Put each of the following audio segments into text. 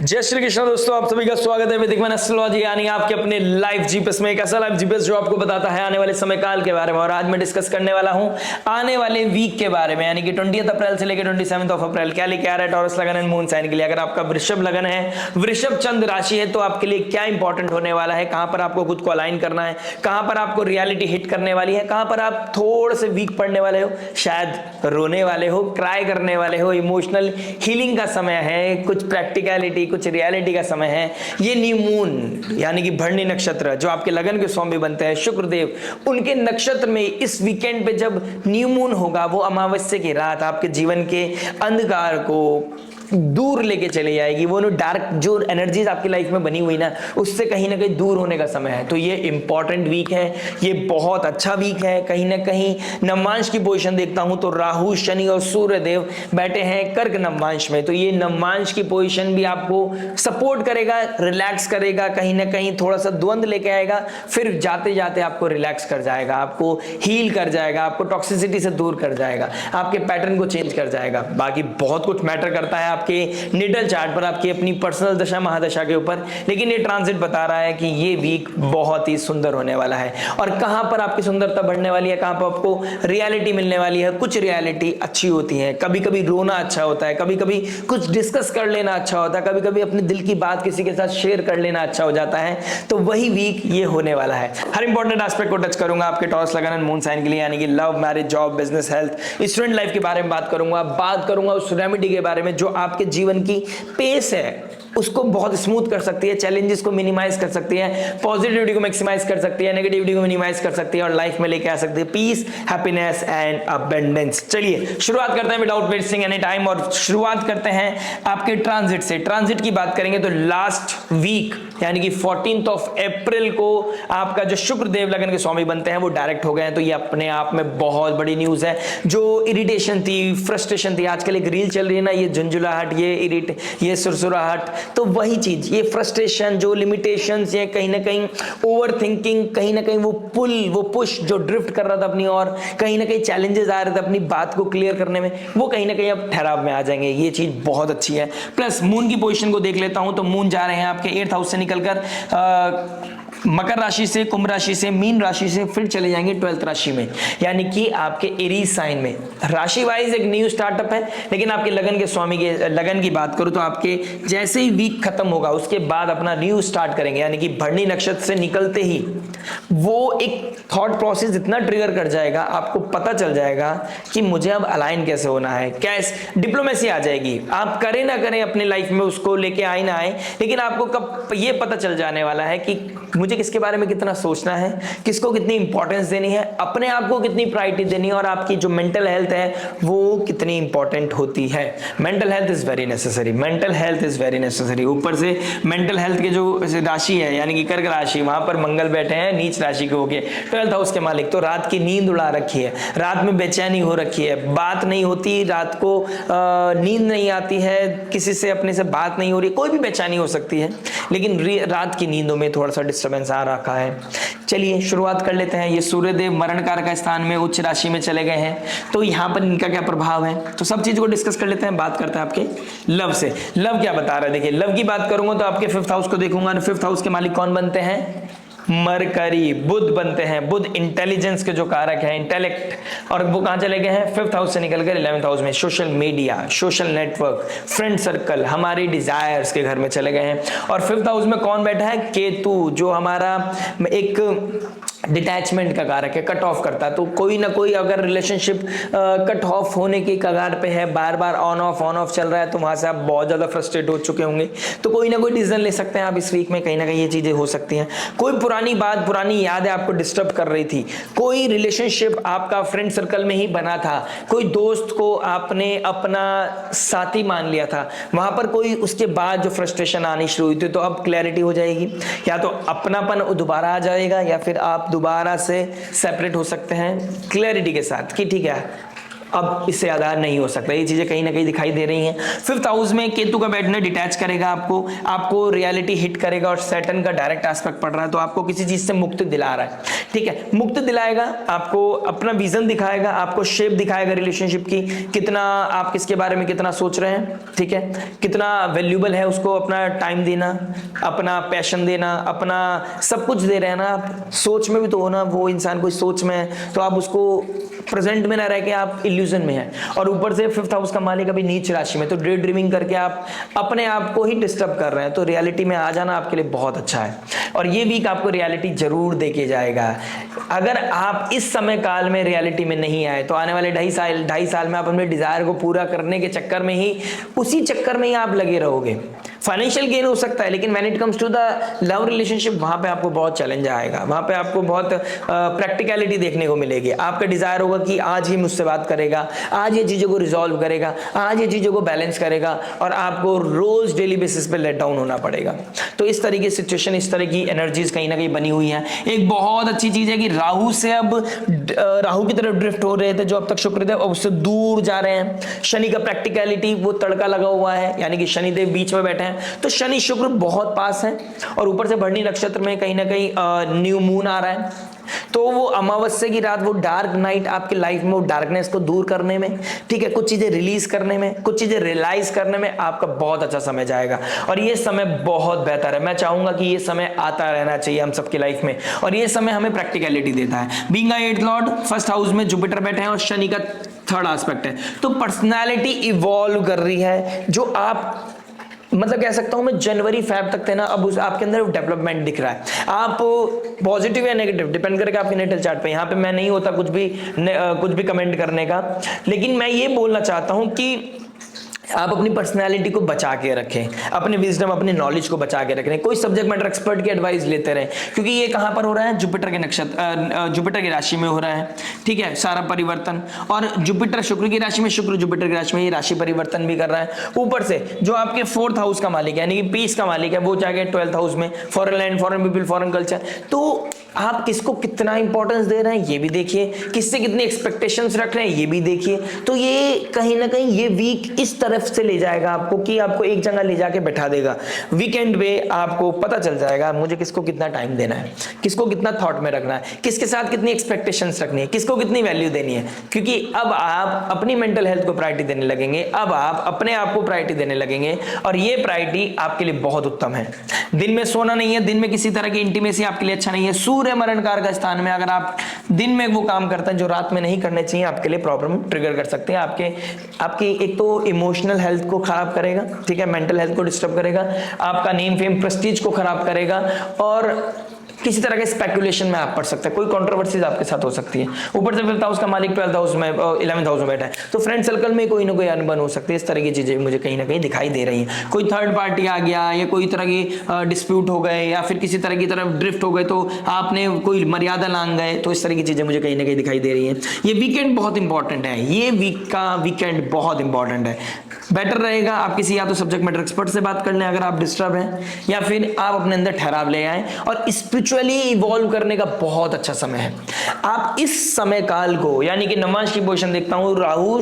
जय श्री कृष्ण दोस्तों, आप सभी का स्वागत है वैदिक एस्ट्रोलॉजी यानी आपके अपने लाइव जीपीएस में। एक ऐसा लाइव जीपीएस जो आपको बताता है आने वाले समय काल के बारे में। और आज मैं डिस्कस करने वाला हूं आने वाले वीक के बारे में, यानी कि 20 अप्रैल से लेकर 27 अप्रैल क्या लेके आ रहा है टॉरस लगन एंड मून साइन के लिए। अगर आपका वृषभ लगन है, वृषभ चंद्र राशि है, तो आपके लिए क्या इंपॉर्टेंट होने वाला है, कहां पर आपको खुद को अलाइन करना है, कहां पर आपको रियलिटी हिट करने वाली है, कहां पर आप थोड़े से वीक पड़ने वाले हो, शायद रोने वाले हो, क्राई करने वाले हो, इमोशनल हीलिंग का समय है, कुछ प्रैक्टिकलिटी कुछ रियलिटी का समय है। ये न्यू मून यानी कि भरणी नक्षत्र जो आपके लगन के स्वामी बनते हैं शुक्रदेव, उनके नक्षत्र में इस वीकेंड पे जब न्यू मून होगा, वो अमावस्या की रात आपके जीवन के अंधकार को दूर लेके चले जाएगी। वो डार्क जो एनर्जीज आपकी लाइफ में बनी हुई ना, उससे कहीं ना कहीं दूर होने का समय है। तो ये इंपॉर्टेंट वीक है, ये बहुत अच्छा वीक है। कहीं ना कहीं नवमांश की पोजीशन देखता हूं तो राहु, शनि और सूर्य देव बैठे हैं कर्क नवमांश में। तो ये नवमांश की पोजीशन भी आपको सपोर्ट करेगा, रिलैक्स करेगा, कहीं ना कहीं थोड़ा सा द्वंद लेके आएगा, फिर जाते जाते आपको रिलैक्स कर जाएगा, आपको हील कर जाएगा, आपको टॉक्सिसिटी से दूर कर जाएगा, आपके पैटर्न को चेंज कर जाएगा। बाकी बहुत कुछ मैटर करता है आपके निडल चार्ट पर, आपकी अपनी पर्सनल दशा महादशा के ऊपर, लेकिन ये ट्रांजिट बता रहा है कि ये वीक बहुत ही सुंदर होने वाला है। और कहां पर आपकी सुंदरता बढ़ने वाली है, कहां पर आपको रियलिटी मिलने वाली है। कुछ रियलिटी अच्छी होती है, कभी कभी रोना अच्छा होता है, कभी कभी कुछ डिस्कस कर लेना अच्छा होता है, कभी कभी अपने दिल की बात किसी के साथ शेयर कर लेना अच्छा हो जाता है। तो वही वीक ये होने वाला है। हर इंपॉर्टेंट एस्पेक्ट को टच करूंगा आपके टॉरस लगन एंड मून साइन के लिए, यानी कि love, marriage, job, business, health, student life के बारे में बात करूंगा उस रेमेडी के बारे में जो आपके जीवन की पेस है उसको बहुत स्मूथ कर सकती है, चैलेंजेस को मिनिमाइज कर सकती है, पॉजिटिविटी को मैक्सिमाइज कर सकती है, नेगेटिविटी को मिनिमाइज कर सकती है और लाइफ में लेके आ सकती है पीस, हैप्पीनेस एंड अबंडेंस। चलिए शुरुआत करते हैं विदाउट वेस्टिंग एनी टाइम और शुरुआत करते हैं आपके ट्रांजिट से। ट्रांजिट की बात करेंगे तो लास्ट वीक यानी कि 14 अप्रैल को आपका जो शुक्रदेव लगन के स्वामी बनते हैं वो डायरेक्ट हो गए हैं। तो ये अपने आप में बहुत बड़ी न्यूज है। जो इरिटेशन थी, फ्रस्ट्रेशन थी, आजकल एक रील चल रही है ना, ये झुंझुलाहट, ये सुरसुराहट, तो वही चीज, ये फ्रस्ट्रेशन, जो लिमिटेशंस, ये कहीं ना कहीं ओवर थिंकिंग, कहीं ना कहीं वो पुश जो ड्रिफ्ट कर रहा था अपनी और, कहीं ना कहीं चैलेंजेस आ रहे थे अपनी बात को क्लियर करने में, वो कहीं ना कहीं अब ठहराव में आ जाएंगे। ये चीज बहुत अच्छी है। प्लस मून की पोजीशन को देख लेता हूं तो मून जा रहे हैं आपके 8th हाउस से निकलकर मकर राशि से, कुंभ राशि से, मीन राशि से फिर चले जाएंगे 12th राशि में, यानी कि आपके एरीज साइन में। राशि वाइज एक न्यू स्टार्टअप है, लेकिन आपके लगन के स्वामी के लगन की बात करूं तो आपके जैसे ही वीक खत्म होगा उसके बाद अपना न्यू स्टार्ट करेंगे, यानी कि भरणी नक्षत्र से निकलते ही वो एक थॉट प्रोसेस इतना ट्रिगर कर जाएगा, आपको पता चल जाएगा कि मुझे अब अलाइन कैसे होना है, कैसे डिप्लोमेसी आ जाएगी। आप करें ना करें अपने लाइफ में उसको लेके आए ना आए, लेकिन आपको कब ये पता चल जाने वाला है कि मुझे किसके बारे में कितना सोचना है, किसको कितनी इंपॉर्टेंस देनी है, अपने आप को कितनी प्रायोरिटी देनी है और आपकी जो मेंटल हेल्थ है वो कितनी इंपॉर्टेंट होती है। Mental health is very necessary, mental health is very necessary. ऊपर से मेंटल हेल्थ के जो राशि है यानी कि कर्क राशि, वहां पर मंगल बैठे हैं नीच राशि के होके 12th हाउस के मालिक, तो रात की नींद उड़ा रखी है, रात में बेचैनी हो रखी है, बात नहीं होती, रात को नींद नहीं आती है, किसी से अपने से बात नहीं हो रही, कोई भी बेचैनी हो सकती है, लेकिन रात की नींदों में थोड़ा सा डिस्टर्बेंस आ रखा है। चलिए शुरुआत कर लेते हैं। ये सूर्यदेव मरण कारक स्थान में उच्च राशि में चले गए हैं, तो यहाँ पर इनका क्या प्रभाव है, तो सब चीज को डिस्कस कर लेते हैं। बात करते हैं आपके लव से। लव क्या बता रहा है, देखिए लव की बात करूंगा तो आपके 5th हाउस को देखूंगा। 5th हाउस के मालिक कौन बनते हैं, मरकरी, बुध बनते हैं। बुध इंटेलिजेंस के जो कारक है, इंटेलेक्ट, और वो कहां चले गए हैं, 5th हाउस से निकलकर 11th हाउस में। Social media, social network, friend circle, हमारी डिजायर्स के घर में चले गए हैं। और 5th हाउस में कौन बैठा है, केतु, जो हमारा एक डिटैचमेंट का कारक है, कट ऑफ करता है। तो कोई ना कोई अगर रिलेशनशिप कट ऑफ होने की कगार पे है, बार बार ऑन ऑफ चल रहा है, तो वहां से आप बहुत ज्यादा फ्रस्ट्रेट हो चुके होंगे, तो कोई ना कोई डिसीजन ले सकते हैं आप इस वीक में। कहीं ना कहीं ये चीजें हो सकती हैं। कोई पुरानी बात, पुरानी यादें आपको डिस्टर्ब कर रही थी, कोई रिलेशनशिप आपका फ्रेंड सर्कल में ही बना था, कोई दोस्त को आपने अपना साथी मान लिया था, वहां पर कोई उसके बाद जो फ्रस्ट्रेशन आनी शुरू हुई थी, तो अब क्लैरिटी हो जाएगी। या तो अपनापन दोबारा आ जाएगा या फिर आप दोबारा से सेपरेट हो सकते हैं क्लैरिटी के साथ कि ठीक है अब इससे ज्यादा नहीं हो सकता। ये चीजें कहीं ना कहीं दिखाई दे रही हैं। 5th हाउस में केतु का बैठना डिटैच करेगा आपको रियलिटी हिट करेगा, और सैटर्न का डायरेक्ट एस्पेक्ट पड़ रहा है, तो आपको किसी चीज से मुक्ति दिला रहा है, ठीक है, मुक्ति दिलाएगा, आपको अपना विजन दिखाएगा, आपको शेप दिखाएगा रिलेशनशिप की, कितना आप किसके बारे में कितना सोच रहे हैं, ठीक है, कितना वैल्यूबल है उसको अपना टाइम देना, अपना पैशन देना, अपना सब कुछ दे रहे हैं ना आप। सोच में भी तो हो ना, वो इंसान कोई सोच में है तो आप उसको प्रेजेंट में ना रह के आप इल्यूजन में है, और ऊपर से 5th हाउस का मालिक अभी नीच राशि में, तो डे ड्रीमिंग करके आप अपने आप को ही डिस्टर्ब कर रहे हैं। तो रियलिटी में आ जाना आपके लिए बहुत अच्छा है, और ये वीक आपको रियलिटी जरूर देके जाएगा। अगर आप इस समय काल में रियलिटी में नहीं आए तो आने वाले 2.5 साल में आप अपने डिजायर को पूरा करने के चक्कर में ही, उसी चक्कर में ही आप लगे रहोगे। फाइनेंशियल गेन हो सकता है, लेकिन when it comes to the love relationship, वहां पे आपको बहुत चैलेंज आएगा, वहां पे आपको बहुत प्रैक्टिकलिटी देखने को मिलेगी। आपका डिजायर होगा कि आज ही मुझसे बात करेगा, आज ये चीजों को रिजॉल्व करेगा, आज ये चीजों को बैलेंस करेगा, और आपको रोज डेली बेसिस पे लेट डाउन होना पड़ेगा। तो इस तरह की सिचुएशन, इस तरह की एनर्जीज कहीं ना कहीं बनी हुई है। एक बहुत अच्छी चीज है कि राहु से अब राहु की तरफ ड्रिफ्ट हो रहे थे जो अब तक शुक्र थे, अब उससे दूर जा रहे हैं। शनि का प्रैक्टिकलिटी वो तड़का लगा हुआ है, यानी कि शनिदेव बीच में बैठे हैं, तो शनि शुक्र बहुत पास है, और ऊपर से भरणी नक्षत्र में कहीं ना कहीं न्यू मून आ रहा है, तो वो अमावस्या की रात, वो डार्क नाइट आपकी लाइफ में, वो डार्कनेस को दूर करने में, ठीक है, कुछ चीजें रिलीज करने में, कुछ चीजें रियलाइज करने में आपका बहुत अच्छा समय जाएगा, और ये समय बहुत बेहतर है। मैं चाहूंगा कि ये समय आता रहना चाहिए हम सबकी लाइफ में, और ये समय हमें प्रैक्टिकलिटी देता है। Being a 8th Lord, 1st house में जुपिटर बैठे हैं और शनि का 3rd एस्पेक्ट है, तो पर्सनैलिटी इवॉल्व कर रही है, जो आप मतलब कह सकता हूं मैं जनवरी फैब तक थे ना, अब उस आपके अंदर डेवलपमेंट दिख रहा है। आप पॉजिटिव या नेगेटिव डिपेंड करेगा आपके नेटल चार्ट पे, यहाँ पे मैं नहीं होता कुछ भी कमेंट करने का, लेकिन मैं ये बोलना चाहता हूं कि आप अपनी पर्सनालिटी को बचा के रखें, अपने विजडम, अपने नॉलेज को बचा के रखें, कोई सब्जेक्ट मैटर एक्सपर्ट की एडवाइस लेते रहें, क्योंकि ये कहां पर हो रहा है, जुपिटर के नक्षत्र, जुपिटर की राशि में हो रहा है, ठीक है, सारा परिवर्तन, और जुपिटर शुक्र की राशि में, शुक्र जुपिटर की राशि में, ये राशि परिवर्तन भी कर रहा है। ऊपर से जो आपके 4th हाउस का मालिक है, यानी कि पीस का मालिक है, वो जाएगा 12th हाउस में, foreign land, foreign people, foreign culture. तो आप किसको कितना इंपॉर्टेंस दे रहे हैं ये भी देखिए, किससे कितनी एक्सपेक्टेशंस रख रहे हैं ये भी देखिए। तो ये कहीं ना कहीं ये वीक इस तरफ से ले जाएगा आपको कि आपको एक जगह ले जाके बैठा देगा। वीकेंड में आपको पता चल जाएगा मुझे किसको कितना टाइम देना है, किसको कितना थॉट में रखना है, किसके साथ कितनी एक्सपेक्टेशंस रखनी है, किसको कितनी वैल्यू देनी है, क्योंकि अब आप अपनी मेंटल हेल्थ को प्रायोरिटी देने लगेंगे, अब आप अपने आप को प्रायोरिटी देने लगेंगे, और ये प्रायोरिटी आपके लिए बहुत उत्तम है। दिन में सोना नहीं है, दिन में किसी तरह की इंटीमेसी आपके लिए अच्छा नहीं है। सूर्य मरणकार का स्थान में अगर आप दिन में वो काम करते हैं जो रात में नहीं करने चाहिए, आपके लिए प्रॉब्लम ट्रिगर कर सकते हैं। आपकी एक तो इमोशनल हेल्थ को खराब करेगा, ठीक है, मेंटल हेल्थ को डिस्टर्ब करेगा, आपका नेम फेम प्रेस्टीज को खराब करेगा, और किसी तरह के स्पेकुलेशन में आप पड़ सकते हैं, कोई कंट्रोवर्सीज आपके साथ हो सकती है। ऊपर से 5th हाउस का मालिक 12th हाउस में, 11th हाउस में बैठा है, तो फ्रेंड सर्कल में कोई ना कोई अनबन हो सकती है। इस तरह की चीजें मुझे कहीं ना कहीं दिखाई दे रही हैं। कोई थर्ड पार्टी आ गया, या कोई तरह की डिस्प्यूट हो गए, या फिर किसी तरह की तरफ ड्रिफ्ट हो गए, तो आपने कोई मर्यादा लांघ गए, तो इस तरह की चीजें मुझे कहीं ना कहीं दिखाई दे रही है। ये वीकेंड बहुत इंपॉर्टेंट है, ये वीक का वीकेंड बहुत इंपॉर्टेंट है। बेटर रहेगा आप किसी या तो सब्जेक्ट मैटर एक्सपर्ट से बात कर लें अगर आप डिस्टर्ब हैं, या फिर आप अपने अंदर ठहराव ले आए, और स्पिरिचुअली इवॉल्व करने का बहुत अच्छा समय है। आप इस समय काल को, यानी कि नवमांश की पोजीशन देखता हूं, राहु,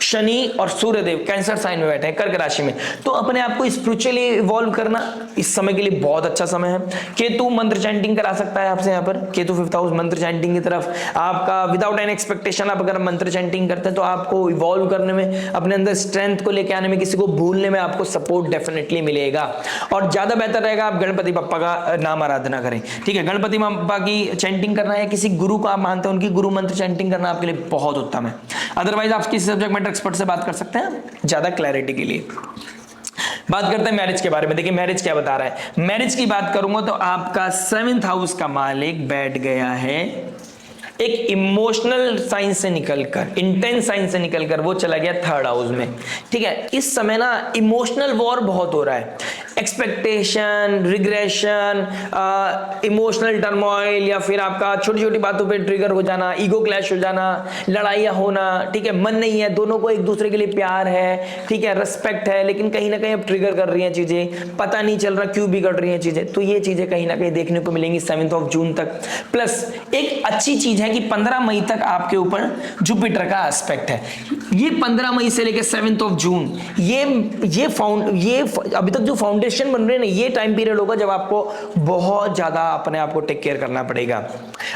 शनि और सूर्यदेव कैंसर साइन में बैठे हैं, कर्क राशि में, तो अपने आप को स्पिरिचुअली इवॉल्व करना इस समय के लिए बहुत अच्छा समय है। केतु मंत्र चैंटिंग करा सकता है आपसे, यहाँ पर केतु 5th हाउस मंत्र चैंटिंग की तरफ आपका विदाउट एनी एक्सपेक्टेशन आप अगर मंत्र चैंटिंग करते हैं, तो आपको इवॉल्व करने में, अपने अंदर स्ट्रेंथ को लेके आने में, किसी को भूलने में आपको सपोर्ट डेफिनेटली मिलेगा। और ज्यादा बेहतर रहेगा आप गणपति बप्पा का नाम आराधना करें, ठीक है, गणपति बप्पा की चैंटिंग करना है, किसी गुरु को आप मानते हैं उनकी गुरु मंत्र चैंटिंग करना आपके लिए बहुत उत्तम है। अदरवाइज आप किसी सब्जेक्ट मैटर एक्सपर्ट से बात कर सकते हैं ज्यादा क्लैरिटी के लिए। बात करते हैं मैरिज के बारे में। देखिए मैरिज क्या बता रहा है। मैरिज की बात करूंगा तो आपका 7th हाउस का मालिक बैठ गया है एक इमोशनल साइंस से निकलकर, इंटेंस साइंस से निकलकर वो चला गया 3rd हाउस में, ठीक है। इस समय ना इमोशनल वॉर बहुत हो रहा है। एक्सपेक्टेशन, रिग्रेशन, इमोशनल टर्मोइल, या फिर आपका छोटी छोटी बातों पे ट्रिगर हो जाना, ईगो क्लैश हो जाना, लड़ाइयाँ होना, ठीक है, मन नहीं है, दोनों को एक दूसरे के लिए प्यार है, ठीक है, रिस्पेक्ट है, लेकिन कहीं ना कहीं अब ट्रिगर कर रही हैं चीजें, पता नहीं चल रहा क्यों बिगड़ रही हैं चीजें। तो ये चीजें कहीं ना कहीं देखने को मिलेंगी 7 जून तक। प्लस एक अच्छी चीज है कि 15 मई तक आपके ऊपर जुपिटर का एस्पेक्ट है। ये 15 मई से लेकर 7 जून ये अभी तक जो फाउंडेशन बन रहे हैं ना, ये टाइम पीरियड होगा जब आपको बहुत ज्यादा अपने आप को टेक केयर करना पड़ेगा,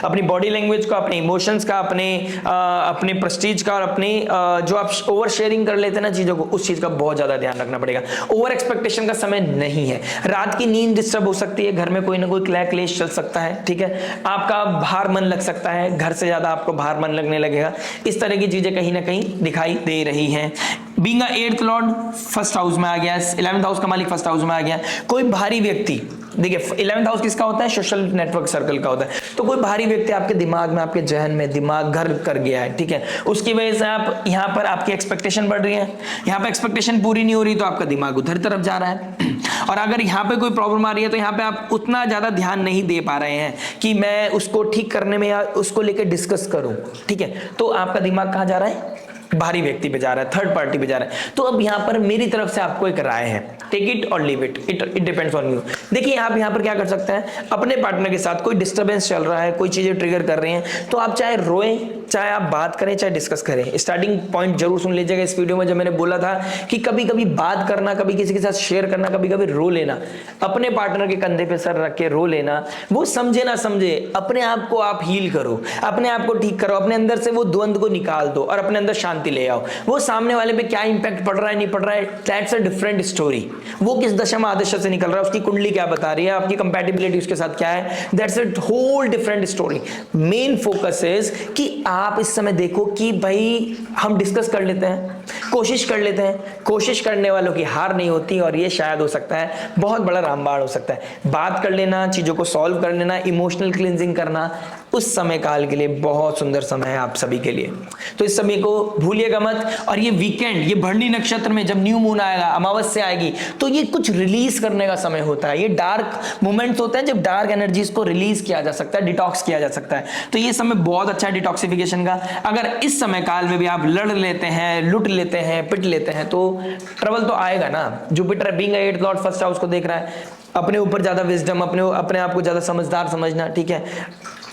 अपनी बॉडी लैंग्वेज का, अपने इमोशंस का, अपने प्रेस्टीज का, और अपने जो आप ओवर शेयरिंग कर लेते हैं ना चीजों को, उस चीज का बहुत ज्यादा ध्यान रखना पड़ेगा। ओवर एक्सपेक्टेशन का समय नहीं है। रात की नींद डिस्टर्ब हो सकती है, घर में कोई ना कोई क्लेश चल सकता है, ठीक है, आपका बाहर मन लग सकता है, घर से ज्यादा आपको बाहर मन लगने लगेगा। इस तरह की चीजें कहीं ना कहीं दिखाई दे रही हैं। Being a 8th Lord first house में आ गया, 11th हाउस का मालिक फर्स्ट हाउस में आ गया। कोई भारी व्यक्ति, देखिए 11th हाउस किसका होता है? सोशल नेटवर्क सर्कल का होता है। तो कोई भारी व्यक्ति आपके दिमाग में, आपके जहन में दिमाग घर कर गया है, ठीक है, उसकी वजह से आप यहाँ पर आपकी एक्सपेक्टेशन बढ़ रही है, यहाँ पे एक्सपेक्टेशन पूरी नहीं हो रही तो आपका दिमाग उधर तरफ जा रहा है। और अगर यहाँ पे कोई प्रॉब्लम आ रही है तो यहाँ पे आप उतना ज्यादा ध्यान नहीं दे पा रहे हैं कि मैं उसको ठीक करने में या उसको लेकर डिस्कस करूं, ठीक है, तो आपका दिमाग कहाँ जा रहा है? भारी व्यक्ति पे जा रहा है, थर्ड पार्टी पे जा रहा है। तो अब यहाँ पर मेरी तरफ से आपको एक राय है, टेक इट और leave it, it depends on you. देखिए आप यहाँ पर क्या कर सकते हैं, अपने पार्टनर के साथ कोई डिस्टर्बेंस चल रहा है, कोई चीजें ट्रिगर कर रही हैं, तो आप चाहे रोएं, चाहे आप बात करें, चाहे डिस्कस करें। स्टार्टिंग पॉइंट जरूर सुन लीजिएगा इस वीडियो में, जब मैंने बोला था कि कभी कभी बात करना, कभी किसी के साथ शेयर करना, कभी कभी रो लेना, अपने पार्टनर के कंधे पे सर रख के रो लेना, वो समझे ना समझे, अपने आप को आप हील करो, अपने आप को ठीक करो, अपने अंदर से वो द्वंद को निकाल दो और अपने अंदर शांति ले आओ। वो सामने वाले पे क्या इंपैक्ट पड़ रहा है, नहीं पड़ रहा है, दैट्स अ डिफरेंट स्टोरी। वो किस दशा में आदशा से निकल रहा है, उसकी कुंडली क्या बता रही है, आपकी कंपैटिबिलिटी उसके साथ क्या है, that's a whole different story. Main focus is कि आप इस समय देखो कि भाई हम डिस्कस कर लेते हैं, कोशिश कर लेते हैं, कोशिश करने वालों की हार नहीं होती, और ये शायद हो सकता है बहुत बड़ा रामबाण हो सकता है। बात कर लेना, चीजों को सॉल्व कर लेना, इमोशनल क्लींजिंग करना, उस समय काल के लिए बहुत सुंदर समय है आप सभी के लिए। तो इस समय को भूलिएगा मत। और ये वीकेंड, ये भरणी नक्षत्र में जब न्यू मून आएगा, अमावस्या आएगी, तो ये कुछ रिलीज करने का समय होता है। ये डार्क मोमेंट्स होते हैं जब डार्क एनर्जीज को रिलीज किया जा सकता है, डिटॉक्स किया जा सकता है। तो ये समय बहुत अच्छा है डिटॉक्सिफिकेशन का। अगर इस समय काल में भी आप लड़ लेते हैं, लुट लेते हैं, पिट लेते हैं, तो ट्रबल तो आएगा ना। Jupiter being 8th Lord first house को देख रहा है, अपने ऊपर ज्यादा विजडम, अपने आप को ज्यादा समझदार समझना, ठीक है,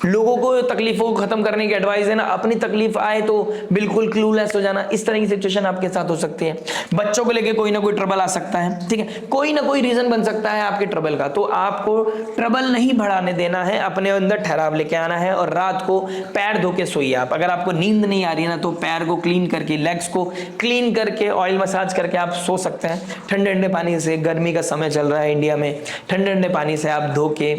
लोगों को तकलीफों को खत्म करने की एडवाइस है ना, अपनी तकलीफ आए तो बिल्कुल क्लूलेस हो जाना। इस तरह की सिचुएशन आपके साथ हो सकती है। बच्चों को लेके कोई ना कोई ट्रबल आ सकता है, ठीक है, कोई ना कोई रीजन बन सकता है आपके ट्रबल का। तो आपको ट्रबल नहीं बढ़ाने देना है, अपने अंदर ठहराव लेके आना है। और रात को पैर धो के सोइए आप। अगर आपको नींद नहीं आ रही है ना, तो पैर को क्लीन करके, लेग्स को क्लीन करके, ऑयल मसाज करके आप सो सकते हैं ठंडे ठंडे पानी से। गर्मी का समय चल रहा है इंडिया में, ठंडे ठंडे पानी से आप धो के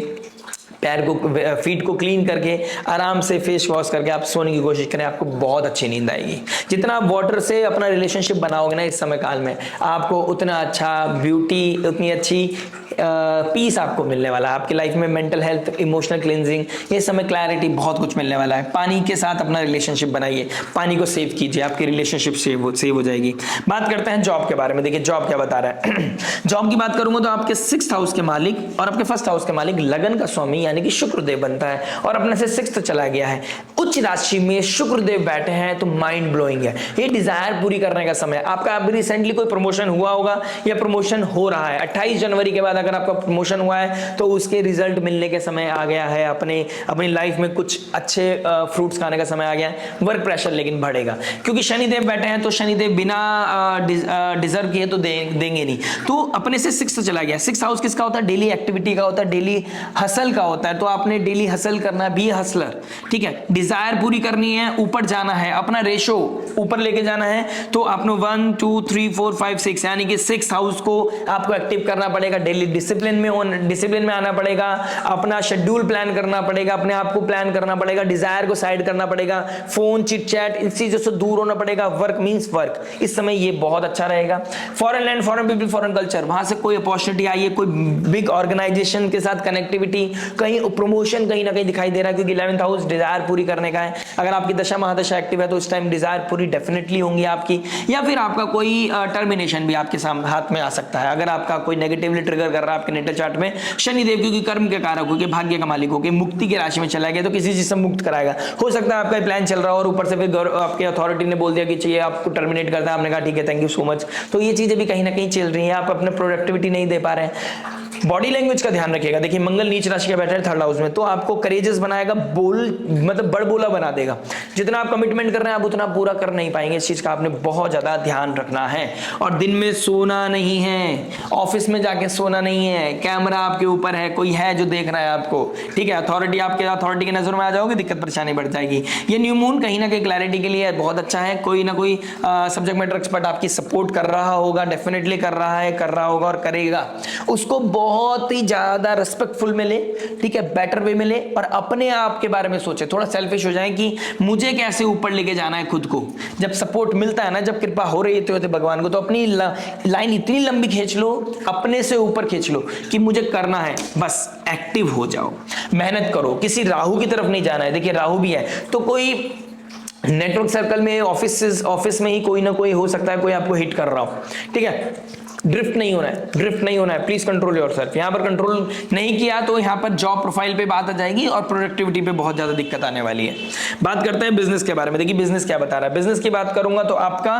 पैर को, फीट को क्लीन करके, आराम से फेस वॉश करके आप सोने की कोशिश करें, आपको बहुत अच्छी नींद आएगी। जितना आप वाटर से अपना रिलेशनशिप बनाओगे ना इस समय काल में, आपको उतना अच्छा ब्यूटी, उतनी अच्छी पीस आपको मिलने वाला है आपकी लाइफ में। मेंटल हेल्थ, इमोशनल क्लींजिंग, ये समय क्लैरिटी, बहुत कुछ मिलने वाला है। पानी के साथ अपना रिलेशनशिप बनाइए, पानी को सेव कीजिए, आपकी रिलेशनशिप सेव हो जाएगी। बात करते हैं जॉब के बारे में। देखिए जॉब क्या बता रहा है। जॉब की बात करूंगा तो आपके 6th हाउस के मालिक और आपके 1st हाउस के मालिक लगन का स्वामी यानी कि शुक्रदेव बनता है, और अपने से 6th चला गया है। उच्च राशि में शुक्रदेव बैठे हैं तो माइंड ब्लोइंग है। ये डिजायर पूरी करने का समय। आपका अभी रिसेंटली कोई प्रमोशन हुआ होगा या प्रमोशन हो रहा है। 28 जनवरी के बाद अगर आपका प्रमोशन हुआ है तो उसके रिजल्ट मिलने के समय आ गया है। अपनी लाइफ में कुछ अच्छे फ्रूट्स खाने का समय आ गया है। वर्क प्रेशर लेकिन बढ़ेगा, क्योंकि शनिदेव बैठे हैं, तो शनिदेव बिना डिजर्व किए तो देंगे नहीं। तो अपने से 6th चला गया। 6th हाउस किसका होता है? डेली एक्टिविटी का होता है, डेली हसल का होता है। तो आपने डेली हसल करना, बी हसलर, ठीक है, डिजायर पूरी करनी है, ऊपर जाना है, अपना रेशो ऊपर लेके जाना है। तो आपने 1 2 3 4 5 6 यानी कि 6th हाउस को आपको एक्टिव करना पड़ेगा। डेली डिसिप्लिन में आना पड़ेगा, अपना शेड्यूल प्लान करना पड़ेगा, अपने आप को प्लान करना पड़ेगा, डिजायर को साइड करना पड़ेगा, फोन, चिट चैट, इन चीजों से दूर होना पड़ेगा। वर्क मींस वर्क, इस समय ये बहुत अच्छा रहेगा। Foreign land, foreign people, foreign culture, वहां से कोई अपॉर्चुनिटी आई है, कोई बिग ऑर्गेनाइजेशन के साथ कनेक्टिविटी, कहीं प्रमोशन कहीं ना कहीं दिखाई दे रहा है, क्योंकि 11th हाउस डिजायर पूरी करने का है। अगर आपकी दशा महादशा एक्टिव है तो उस टाइम डिजायर पूरी डेफिनेटली होंगी आपकी, या फिर आपका कोई टर्मिनेशन भी आपके सामने हाथ में आ सकता है। अगर आपका कोई नेगेटिवली ट्रिगर कर रहा है आपके नेटल चार्ट में शनिदेव, क्योंकि कर्म के कारक हो के भाग्य का मालिक हो के मुक्ति की राशि में चला गया, तो किसी चीज से मुक्त कराएगा। हो सकता है आपका प्लान चल रहा हो और ऊपर से फिर आपके अथॉरिटी ने बोल दिया कि चाहिए आपको टर्मिनेट करता है, आपने कहा ठीक है थैंक यू सो मच। तो ये चीजें भी कहीं ना कहीं चल रही है, आप अपने प्रोडक्टिविटी नहीं दे पा रहे हैं। बॉडी लैंग्वेज का ध्यान रखिएगा। देखिए मंगल नीच राशि का बैठा है थर्ड हाउस में, तो आपको करेजियस बनाएगा, मतलब बड़बोला बना देगा। जितना आप कमिटमेंट कर रहे हैं आप उतना पूरा कर नहीं पाएंगे, इस चीज का आपने बहुत ज्यादा ध्यान रखना है। और दिन में सोना नहीं है, ऑफिस में जाके सोना नहीं है, कैमरा आपके ऊपर है, कोई है जो देख रहा है आपको, ठीक है। अथॉरिटी की नजर में आ जाओगे, दिक्कत परेशानी बढ़ जाएगी। ये न्यू मून कहीं ना कहीं क्लैरिटी के लिए बहुत अच्छा है। कोई ना कोई सब्जेक्ट मैटर एक्सपर्ट आपकी सपोर्ट कर रहा होगा, डेफिनेटली कर रहा है, कर रहा होगा और करेगा। उसको बहुत ही ज्यादा रिस्पेक्टफुल मिले, ठीक है, बेटर वे मिले, और अपने आप के बारे में सोचे, थोड़ा सेल्फिश हो जाए कि मुझे कैसे ऊपर लेके जाना है खुद को। जब सपोर्ट मिलता है ना, जब कृपा हो रही है भगवान को, तो अपनी लाइन इतनी लंबी खींच लो, अपने से ऊपर खींच लो कि मुझे करना है, बस एक्टिव हो जाओ, मेहनत करो। किसी राहु की तरफ नहीं जाना है। देखिए राहु भी है तो कोई नेटवर्क सर्कल में, ऑफिस में ही कोई ना कोई हो सकता है कोई आपको हिट कर रहा हो, ठीक है। ड्रिफ्ट नहीं होना है, प्लीज कंट्रोल योरसेल्फ। यहां पर कंट्रोल नहीं किया तो यहां पर जॉब प्रोफाइल पे बात आ जाएगी और प्रोडक्टिविटी पे बहुत ज्यादा दिक्कत आने वाली है। बात करते हैं बिजनेस के बारे में। देखिए बिजनेस क्या बता रहा है। बिजनेस की बात करूंगा तो आपका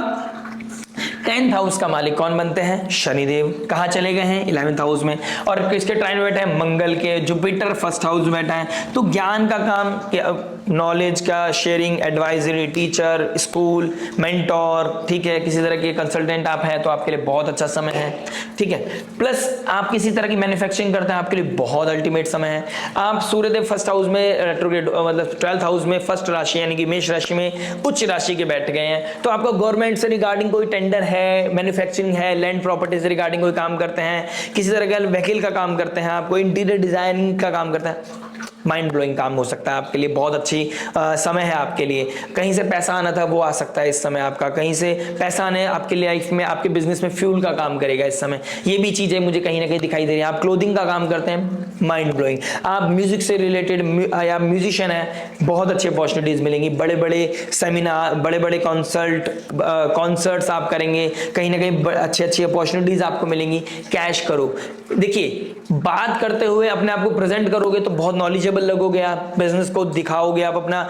10th हाउस का मालिक कौन बनते हैं? शनिदेव। कहाँ चले गए हैं? 11th हाउस में। और किसके ट्राइन में बैठा है? मंगल के। जुपिटर फर्स्ट हाउस में बैठा है। तो ज्ञान का काम, नॉलेज का sharing, advisory, teacher, school, mentor, ठीक है, किसी तरह के कंसल्टेंट आप हैं तो आपके लिए बहुत अच्छा समय है, ठीक है। प्लस आप किसी तरह की मैन्युफैक्चरिंग करते हैं, आपके लिए बहुत अल्टीमेट समय है। आप सूर्यदेव फर्स्ट हाउस में रेट्रोग्रेड, मतलब 12th हाउस में फर्स्ट राशि यानी कि मेष राशि में उच्च राशि के बैठ गए हैं, तो आपका गवर्नमेंट से रिगार्डिंग कोई टेंडर है, मैन्युफैक्चरिंग है, लैंड प्रॉपर्टी से रिगार्डिंग कोई काम करते हैं, किसी तरह का व्हीकल का काम करते हैं, आप कोई इंटीरियर डिजाइनिंग का काम करते हैं, माइंड ब्लोइंग काम हो सकता है आपके लिए। बहुत अच्छी समय है आपके लिए। कहीं से पैसा आना था वो आ सकता है इस समय आपका, कहीं से पैसा आने आपके लाइफ में, आपके बिजनेस में फ्यूल का काम करेगा इस समय। ये भी चीजें मुझे कहीं ना कहीं दिखाई दे रही है। आप क्लोथिंग का काम करते हैं, माइंड ब्लोइंग। आप म्यूजिक से रिलेटेड या म्यूजिशियन है, बहुत अच्छी अपॉर्चुनिटीज मिलेंगी। बड़े बड़े सेमिनार, बड़े बड़े कॉन्सर्ट्स आप करेंगे, कहीं ना कहीं अच्छी अच्छी अपॉर्चुनिटीज आपको मिलेंगी। कैश करो। देखिए बात करते हुए अपने आप को प्रेजेंट करोगे तो बहुत नॉलेजेबल लगोगे, आप बिजनेस को दिखाओगे, आप अपना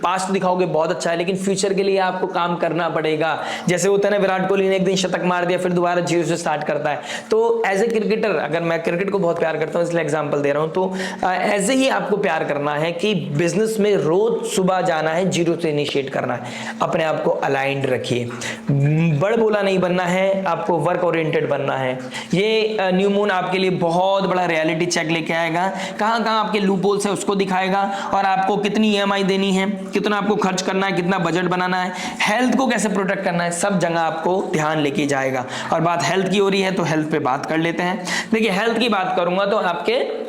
पास्ट दिखाओगे, बहुत अच्छा है, लेकिन फ्यूचर के लिए आपको काम करना पड़ेगा। जैसे होता है ना, विराट कोहली ने एक दिन शतक मार दिया फिर दोबारा जीरो से स्टार्ट करता है। तो एज ए क्रिकेटर, अगर मैं क्रिकेट को बहुत प्यार करता हूं इसलिए एग्जांपल दे रहा हूं, तो ऐसे ही आपको प्यार करना है कि बिजनेस में रोज सुबह जाना है, जीरो से इनिशिएट करना है। अपने आप को अलाइंड रखिए, बड़ बोला नहीं बनना है, आपको वर्क ओरिएंटेड बनना है। ये न्यू मून आपके लिए बहुत बड़ा रियलिटी चेक लेके आएगा। कहां कहां आपके लूप होल्स है उसको दिखाएगा, और आपको कितनी ईएमआई देनी है, कितना आपको खर्च करना है, कितना बजट बनाना है, हेल्थ को कैसे प्रोटेक्ट करना है, सब जगह आपको ध्यान लेके जाएगा। और बात हेल्थ की हो रही है तो हेल्थ पे बात कर लेते हैं। देखिए हेल्थ की बात करूंगा तो आपके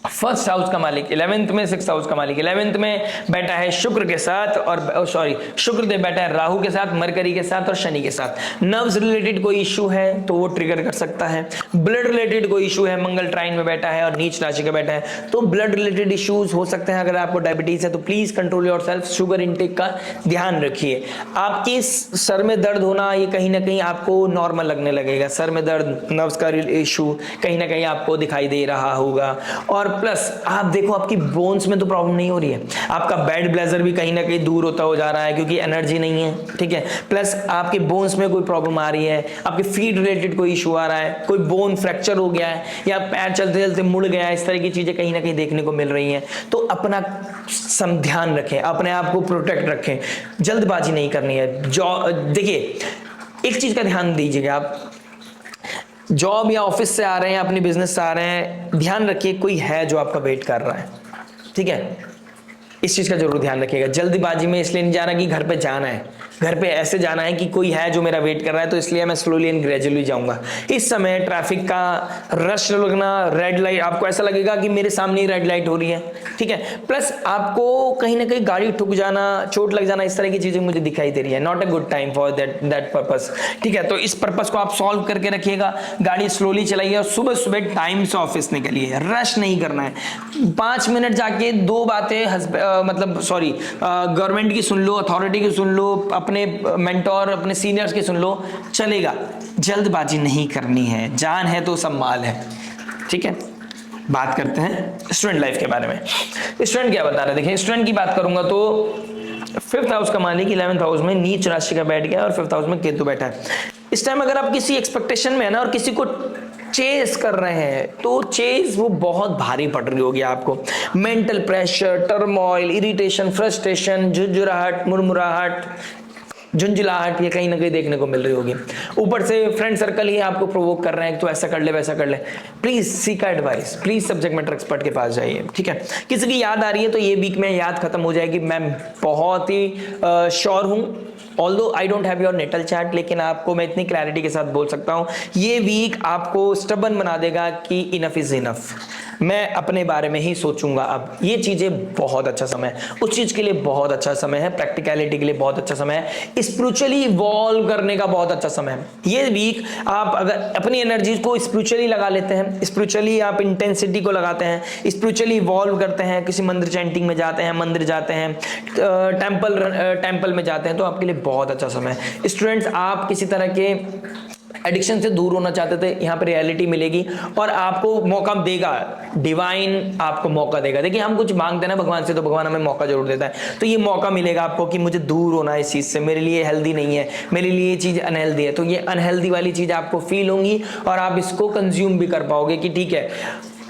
फर्स्ट हाउस का मालिक 11th में, 6th हाउस का मालिक 11th में बैठा है शुक्र के साथ, और शुक्रदेव बैठा है राहु के साथ, मरकरी के साथ और शनि के साथ। नर्व्स रिलेटेड कोई इशू है तो वो ट्रिगर कर सकता है। ब्लड रिलेटेड कोई इशू है, मंगल ट्राइन में बैठा है और नीच राशि का बैठा है, तो ब्लड रिलेटेड इश्यूज हो सकते हैं। अगर आपको डायबिटीज है तो please control yourself, sugar intake का ध्यान रखिए। आपके सर में दर्द होना ये कहीं ना कहीं आपको नॉर्मल लगने लगेगा। सर में दर्द, नर्व्स का इशू कहीं ना कहीं आपको दिखाई दे रहा होगा। और प्लस आप देखो आपकी बोन्स में तो प्रॉब्लम नहीं हो रही है, आपका बैड ब्लेजर भी कहीं ना कहीं दूर होता हो जा रहा है क्योंकि एनर्जी नहीं है, ठीक है। प्लस आपके बोन्स में कोई प्रॉब्लम आ रही है, आपके फीट रिलेटेड कोई इशू आ रहा है, कोई बोन फ्रैक्चर हो गया है या पैर चलते चलते मुड़ गया है, इस तरह की चीजें कहीं ना कहीं देखने को मिल रही हैं। तो अपना ध्यान रखें, अपने आप को प्रोटेक्ट रखें, जल्दबाजी नहीं करनी है। देखिए एक चीज का ध्यान दीजिएगा, आप जॉब या ऑफिस से आ रहे हैं, अपने बिजनेस से आ रहे हैं, ध्यान रखिए कोई है जो आपका वेट कर रहा है, ठीक है। इस चीज का जरूर ध्यान रखिएगा। जल्दबाजी में इसलिए नहीं जाना कि घर पे जाना है, घर पे ऐसे जाना है कि कोई है जो मेरा वेट कर रहा है, तो इसलिए मैं स्लोली एंड ग्रेजुअली जाऊंगा। इस समय ट्रैफिक का रश लगना, रेड लाइट, आपको ऐसा लगेगा कि मेरे सामने ही रेड लाइट हो रही है, ठीक है। प्लस आपको कहीं ना कहीं गाड़ी ठुक जाना, चोट लग जाना, इस तरह की चीजें मुझे दिखाई दे रही है। Not a good time for that purpose, ठीक है। तो इस पर्पस को आप सॉल्व करके रखिएगा, गाड़ी स्लोली चलाइए और सुबह सुबह टाइम से ऑफिस निकलिए, रश नहीं करना है। 5 मिनट जाके 2 बातें मतलब सॉरी गवर्नमेंट की सुन लो, अथॉरिटी की सुन लो, अपने मेंटोर, अपने सीनियर्स की सुन लो, चलेगा। जल्दबाजी नहीं करनी है, जान है तो सब माल है, ठीक है। बात करते हैं स्टूडेंट लाइफ के बारे में। स्टूडेंट क्या बता रहे हैं, देखिए स्टूडेंट की बात करूंगा तो 5th हाउस का मालिक 11th हाउस में नीच राशि का बैठ गया और 5th हाउस में केतु बैठा है। इस टाइम अगर आप किसी एक्सपेक्टेशन में है ना और किसी को चेस कर रहे हैं, तो चेस वो बहुत भारी पड़ रही होगी आपको। Mental pressure, turmoil, irritation, frustration, झुरझुराहट, मुरमुराहट, झुंझुलाहट, ये कहीं ना कहीं देखने को मिल रही होगी। ऊपर से फ्रेंड सर्कल ही आपको प्रोवोक कर रहे हैं, तो ऐसा कर ले वैसा कर ले। Please seek advice, please subject matter expert के पास जाइए, ठीक है। किसी की याद आ रही है तो ये वीक में याद खत्म हो जाएगी, मैं बहुत ही श्योर हूं। Although I don't have your natal chart, लेकिन आपको मैं इतनी क्लैरिटी के साथ बोल सकता हूं, ये वीक आपको स्टबन बना देगा कि इनफ इज इनफ, मैं अपने बारे में ही सोचूंगा। अब ये चीजें बहुत अच्छा समय है, उस चीज के लिए बहुत अच्छा समय है, प्रैक्टिकलिटी के लिए बहुत अच्छा समय है, स्पिरिचुअली इवॉल्व करने का बहुत अच्छा समय है। ये वीक आप अगर अपनी एनर्जी को स्पिरिचुअली लगा लेते हैं, स्पिरिचुअली आप इंटेंसिटी को लगाते हैं, स्पिरिचुअली इवॉल्व करते हैं, किसी मंदिर चैंटिंग में जाते हैं, मंदिर जाते हैं, टेंपल में जाते हैं, तो आपके लिए बहुत अच्छा समय है। स्टूडेंट्स, आप किसी तरह के एडिक्शन से दूर होना चाहते थे, यहाँ पे रियलिटी मिलेगी और आपको मौका देगा, डिवाइन आपको मौका देगा। देखिए हम कुछ मांगते हैं ना भगवान से, तो भगवान हमें मौका जरूर देता है। तो ये मौका मिलेगा आपको कि मुझे दूर होना है इस चीज से, मेरे लिए हेल्दी नहीं है, मेरे लिए ये चीज अनहेल्दी है। तो ये अनहेल्दी वाली चीज आपको फील होंगी और आप इसको कंज्यूम भी कर पाओगे कि ठीक है,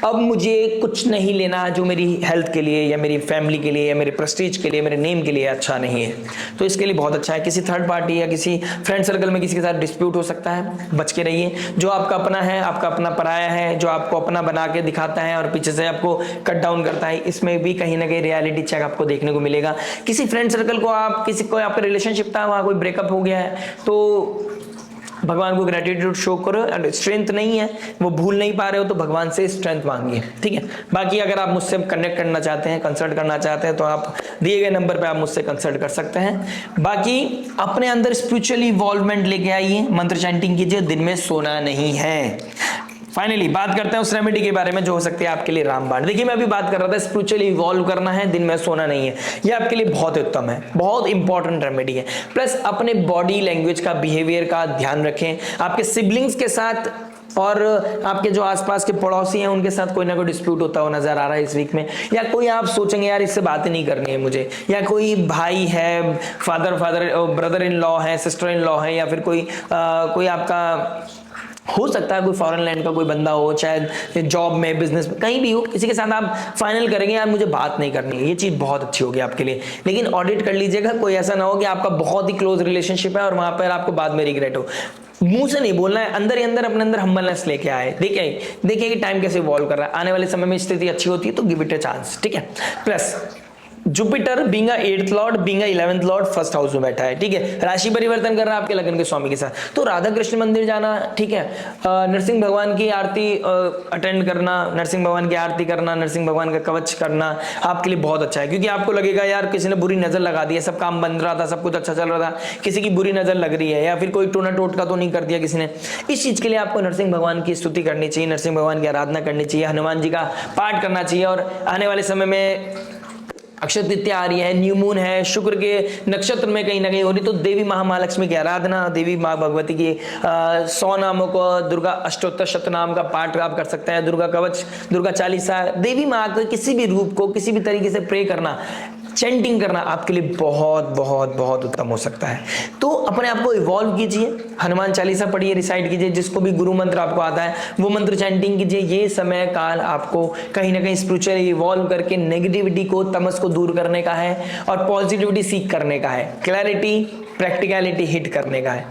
अब मुझे कुछ नहीं लेना जो मेरी हेल्थ के लिए या मेरी फैमिली के लिए या मेरे प्रेस्टीज के लिए, मेरे नेम के लिए अच्छा नहीं है। तो इसके लिए बहुत अच्छा है। किसी थर्ड पार्टी या किसी फ्रेंड सर्कल में किसी के साथ डिस्प्यूट हो सकता है, बच के रहिए। जो आपका अपना है, आपका अपना पराया है, जो आपको अपना बना के दिखाता है और पीछे से आपको कट डाउन करता है, इसमें भी कहीं ना कहीं रियलिटी चेक आपको देखने को मिलेगा। किसी फ्रेंड सर्कल को आप, किसी को आपका रिलेशनशिप था, वहाँ कोई ब्रेकअप हो गया है, तो भगवान को ग्रेटिट्यूड शो करो। एंड स्ट्रेंथ नहीं है, वो भूल नहीं पा रहे हो, तो भगवान से स्ट्रेंथ मांगिए, ठीक है। बाकी अगर आप मुझसे कनेक्ट करना चाहते हैं, कंसल्ट करना चाहते हैं, तो आप दिए गए नंबर पे आप मुझसे कंसल्ट कर सकते हैं। बाकी अपने अंदर स्पिरिचुअली इवॉल्वमेंट लेके आइए, मंत्र चैंटिंग कीजिए, दिन में सोना नहीं है। फाइनली बात करते हैं उस रेमेडी के बारे में जो हो सकती है आपके लिए रामबाण। देखिए मैं अभी बात कर रहा था स्पिरिचुअली इवॉल्व करना है, दिन में सोना नहीं है, ये आपके लिए बहुत उत्तम है, बहुत इंपॉर्टेंट रेमेडी है। प्लस अपने बॉडी लैंग्वेज का, बिहेवियर का ध्यान रखें। आपके सिबलिंग्स के साथ और आपके जो आसपास के पड़ोसी हैं उनके साथ कोई ना कोई डिस्प्यूट होता हुआ नजर आ रहा है इस वीक में, या कोई आप सोचेंगे यार इससे बात नहीं करनी है मुझे, या कोई भाई है, ब्रदर इन लॉ है, सिस्टर इन लॉ है, या फिर कोई आपका हो सकता है कोई फॉरेन लैंड का कोई बंदा हो, चाहे जॉब में, बिजनेस में, कहीं भी हो, किसी के साथ आप फाइनल करेंगे यार मुझे बात नहीं करनी है, ये चीज बहुत अच्छी होगी आपके लिए। लेकिन ऑडिट कर लीजिएगा, कोई ऐसा ना हो कि आपका बहुत ही क्लोज रिलेशनशिप है और वहां पर आपको बाद में रिग्रेट हो। मुंह से नहीं बोलना है, अंदर ही अंदर अपने अंदर हम्बलनेस लेके आए। देखिए कि टाइम कैसे इवॉल्व कर रहा है, आने वाले समय में स्थिति अच्छी होती है तो गिव इट अ चांस, ठीक है। Plus Jupiter being 8th Lord, being 11th Lord, first house में बैठा है, ठीक है। राशि परिवर्तन कर रहा है आपके लगन के स्वामी के साथ, तो राधा कृष्ण मंदिर जाना, ठीक है। नरसिंह भगवान की आरती अटेंड करना, नरसिंह भगवान की आरती करना, नरसिंह भगवान का कवच करना आपके लिए बहुत अच्छा है। क्योंकि आपको लगेगा यार किसी ने बुरी नजर लगा दी है, सब काम बन रहा था, सब कुछ अच्छा चल रहा था, किसी की बुरी नजर लग रही है, या फिर कोई टोना टोटका तो नहीं कर दिया किसी ने। इस चीज के लिए आपको नरसिंह भगवान की स्तुति करनी चाहिए, नरसिंह भगवान की आराधना करनी चाहिए, हनुमान जी का पाठ करना चाहिए। और आने वाले समय में अक्षय तृतीया आ रही है, न्यू मून है, शुक्र के नक्षत्र में कहीं ना कहीं हो रही, तो देवी महालक्ष्मी की आराधना, देवी माँ भगवती की 100 नामों को, दुर्गा अष्टोत्तर शतनाम का पाठ आप कर सकते हैं, दुर्गा कवच, दुर्गा चालीसा, देवी माँ के किसी भी रूप को किसी भी तरीके से प्रे करना, चैंटिंग करना आपके लिए बहुत बहुत बहुत उत्तम हो सकता है। तो अपने आप को इवॉल्व कीजिए, हनुमान चालीसा पढ़िए, रिसाइट कीजिए, जिसको भी गुरु मंत्र आपको आता है वो मंत्र चैंटिंग कीजिए। ये समय काल आपको कहीं ना कहीं स्पिरिचुअली इवॉल्व करके नेगेटिविटी को, तमस को दूर करने का है और पॉजिटिविटी सीख करने का है, क्लैरिटी, प्रैक्टिकलिटी हिट करने का है।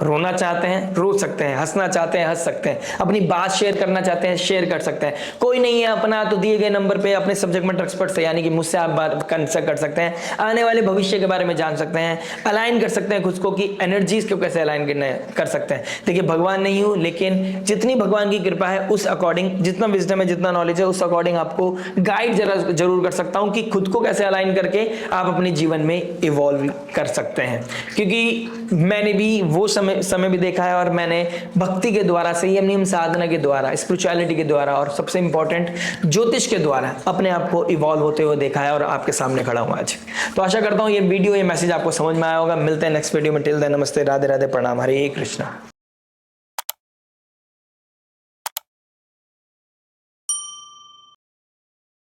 रोना चाहते हैं रो सकते हैं, हंसना चाहते हैं हंस सकते हैं, अपनी बात शेयर करना चाहते हैं शेयर कर सकते हैं। कोई नहीं है अपना तो दिए गए नंबर पे अपने सब्जेक्ट मैटर एक्सपर्ट से यानी कि मुझसे आप बात कंसल्ट कर सकते हैं, आने वाले भविष्य के बारे में जान सकते हैं, अलाइन कर सकते हैं खुद को कि एनर्जीज को कैसे अलाइन कर सकते हैं। देखिए भगवान नहीं हूं, लेकिन जितनी भगवान की कृपा है उस अकॉर्डिंग, जितना विजडम है जितना नॉलेज है उस अकॉर्डिंग आपको गाइड जरूर कर सकता हूं कि खुद को कैसे अलाइन करके आप अपने जीवन में इवॉल्व कर सकते हैं। क्योंकि मैंने भी वो समय भी देखा है और मैंने भक्ति के द्वारा, संयम नियम साधना के द्वारा, स्पिरिचुअलिटी के द्वारा और सबसे इंपॉर्टेंट ज्योतिष के द्वारा अपने आप को इवॉल्व होते हुए देखा है और आपके सामने खड़ा हूं आज। तो आशा करता हूं ये वीडियो, ये मैसेज आपको समझ में आया होगा। मिलते हैं नेक्स्ट वीडियो में। टिल देन नमस्ते, राधे राधे, प्रणाम, हरे कृष्णा।